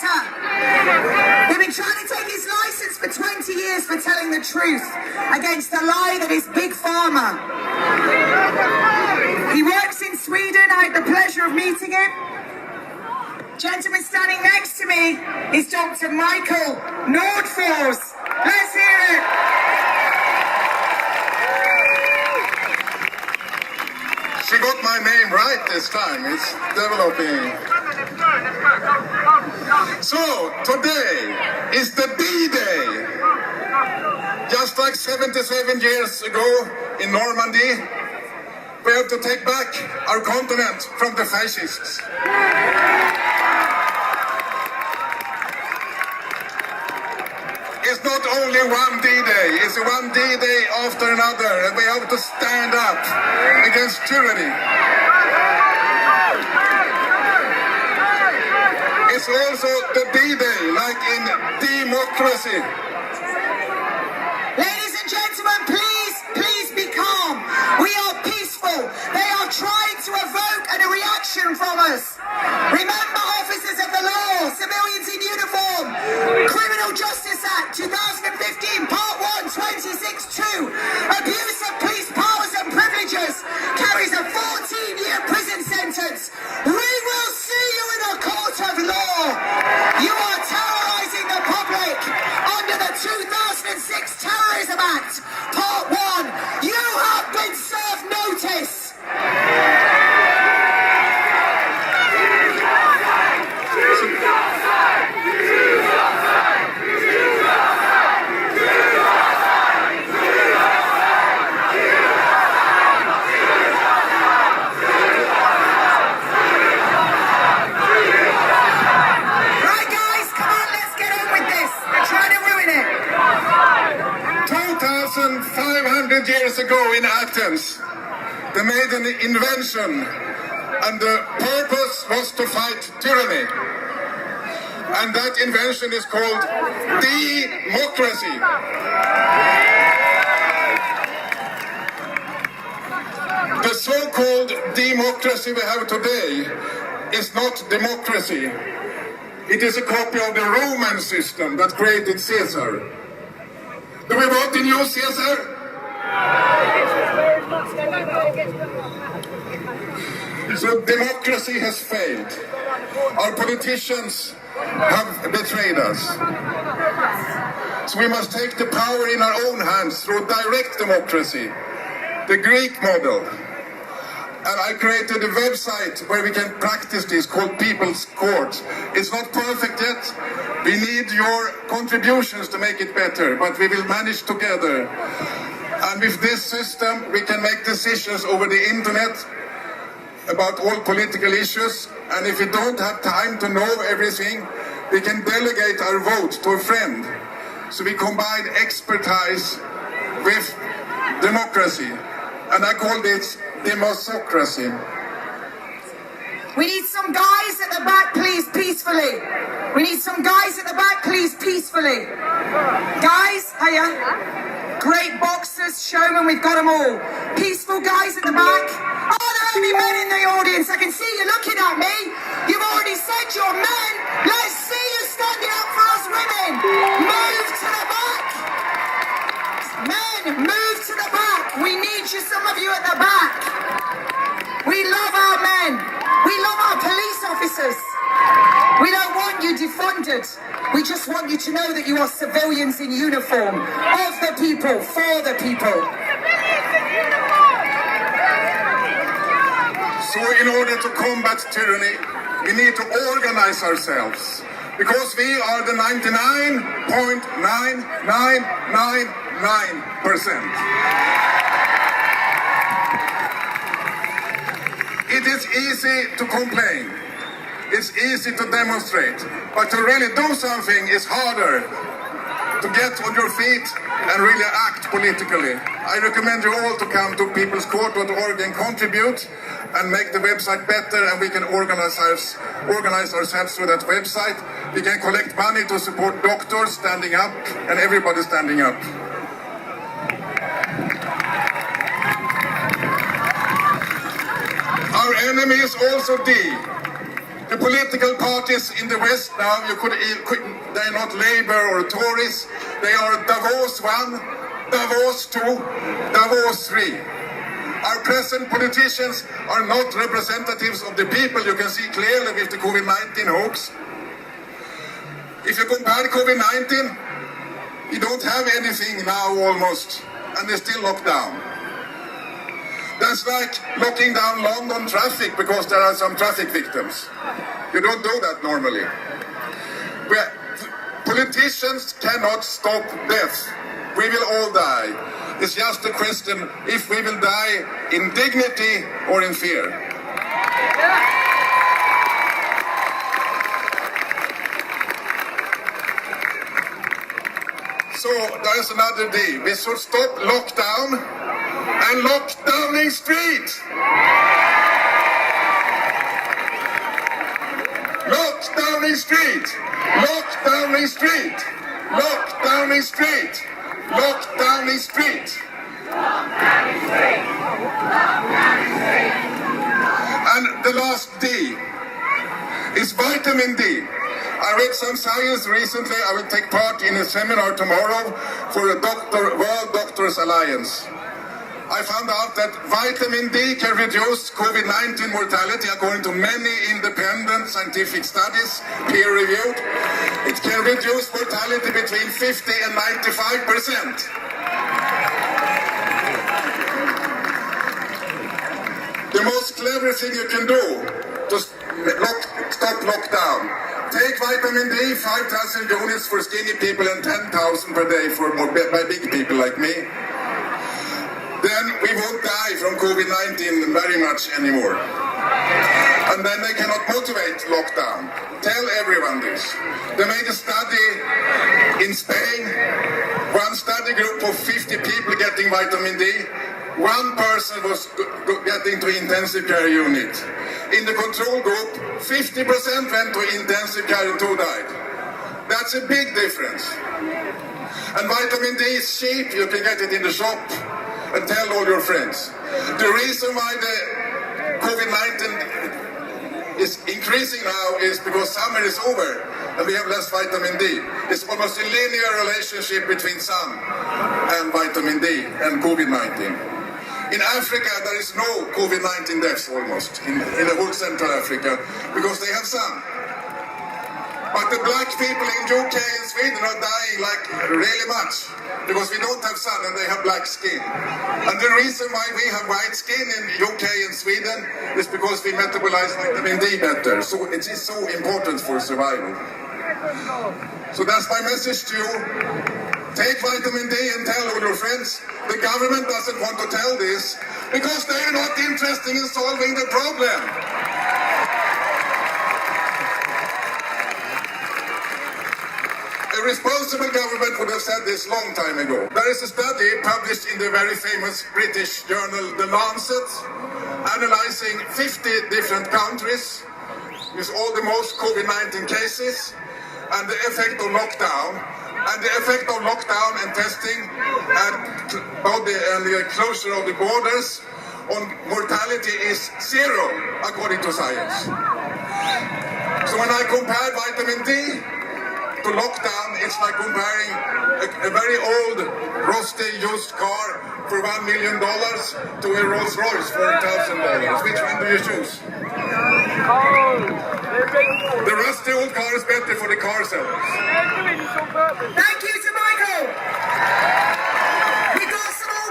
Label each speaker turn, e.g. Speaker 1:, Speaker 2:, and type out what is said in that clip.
Speaker 1: traitor. They've been trying to take his license for 20 years for telling the truth against the lie that is Big Pharma. He works in Sweden. I had the pleasure of meeting him. Gentleman standing next to me is Dr. Mikael Nordfors. Let's hear it.
Speaker 2: She got my name right this time. It's developing. So, today is the D-Day. Just like 77 years ago in Normandy, we have to take back our continent from the fascists. It's not only one D-Day, it's one D-Day after another, and we have to stand up against tyranny. It's also the D-Day, like in democracy.
Speaker 1: Ladies and gentlemen, please be calm. We are peaceful. They are trying to evoke a reaction from us. Remember, officers of the law, civilians in uniform, Criminal Justice Act 2015, Part 1, 26(2), abuse of police powers and privileges carries a 14-year prison sentence. We will see you in a court of law. You are terrorizing the public under the 2006 Terrorism Act, Part 1. You have been served notice. Right, guys, come on, let's get on with this. They're trying to ruin it.
Speaker 2: 2,500 years ago in Athens, they made an invention, and the purpose was to fight tyranny. And that invention is called democracy. The so-called democracy we have today is not democracy. It is a copy of the Roman system that created Caesar. Do we want a new Caesar? So democracy has failed. Our politicians have betrayed us. So we must take the power in our own hands through direct democracy, the Greek model. And I created a website where we can practice this called People's Court. It's not perfect yet. We need your contributions to make it better, but we will manage together. And with this system, we can make decisions over the internet about all political issues. And if we don't have time to know everything, we can delegate our vote to a friend. So we combine expertise with democracy. And I call this democracy.
Speaker 1: We need some guys at the back, please, peacefully. We need some guys at the back, please, peacefully. Guys, hiya. Great boxers, showmen, we've got them all. Peaceful guys at the back. Oh, there are only men in the audience. I can see you looking at me. You've already said you're men. Let's see you standing up for us women. Move to the back. Men, move to the back. We need you, some of you at the back. We love our men. We love our police officers. We don't want you defunded. We just want you to know that you are civilians in uniform, of the people, for the people.
Speaker 2: So in order to combat tyranny, we need to organize ourselves. Because we are the 99.9999%. It is easy to complain. It's easy to demonstrate. But to really do something is harder. To get on your feet and really act politically. I recommend you all to come to peoplescourt.org and contribute and make the website better, and we can organize ourselves through that website. We can collect money to support doctors standing up and everybody standing up. Our enemy is also D. The political parties in the West now, they're not Labour or Tories, they are Davos 1, Davos 2, Davos 3. Our present politicians are not representatives of the people. You can see clearly with the COVID-19 hoax. If you compare COVID-19, we don't have anything now almost, and they're still locked down. That's like locking down London traffic because there are some traffic victims. You don't do that normally. Politicians cannot stop death. We will all die. It's just a question if we will die in dignity or in fear. So there's another D. We should stop lockdown and lockdowning street. Lockdowning street. Lockdowning street. Lockdowning street. Lockdowning street. And the last D is vitamin D. I read some science recently. I will take part in a seminar tomorrow for the World Doctors Alliance. I found out that vitamin D can reduce COVID-19 mortality according to many independent scientific studies, peer-reviewed. It can reduce mortality between 50 and 95%. The most clever thing you can do to stop lockdown. Take vitamin D, 5,000 units for skinny people and 10,000 per day for by big people like me. Then we won't die from COVID-19 very much anymore. And then they cannot motivate lockdown. Tell everyone this. They made a study in Spain. One study group of 50 people getting vitamin D. One person was getting to intensive care unit. In the control group, 50% went to intensive care and 2 died. That's a big difference. And vitamin D is cheap. You can get it in the shop. And tell all your friends. The reason why the COVID-19 is increasing now is because summer is over and we have less vitamin D. It's almost a linear relationship between sun and vitamin D and COVID-19. In Africa, there is no COVID-19 deaths almost in the whole Central Africa because they have sun. But the black people in UK and Sweden are dying like really much because we don't have sun and they have black skin. And the reason why we have white skin in UK and Sweden is because we metabolize vitamin D better. So it is so important for survival. So that's my message to you. Take vitamin D and tell all your friends. The government doesn't want to tell this because they are not interested in solving the problem. A responsible government would have said this long time ago. There is a study published in the very famous British journal The Lancet, analyzing 50 different countries with all the most COVID-19 cases and the effect of lockdown. And the effect of lockdown and testing and the closure of the borders on mortality is 0, according to science. So when I compare vitamin D to lockdown, it's like comparing a very old, rusty, used car for $1 million to a Rolls Royce for $1,000. Which one do you choose? The rusty old car is better for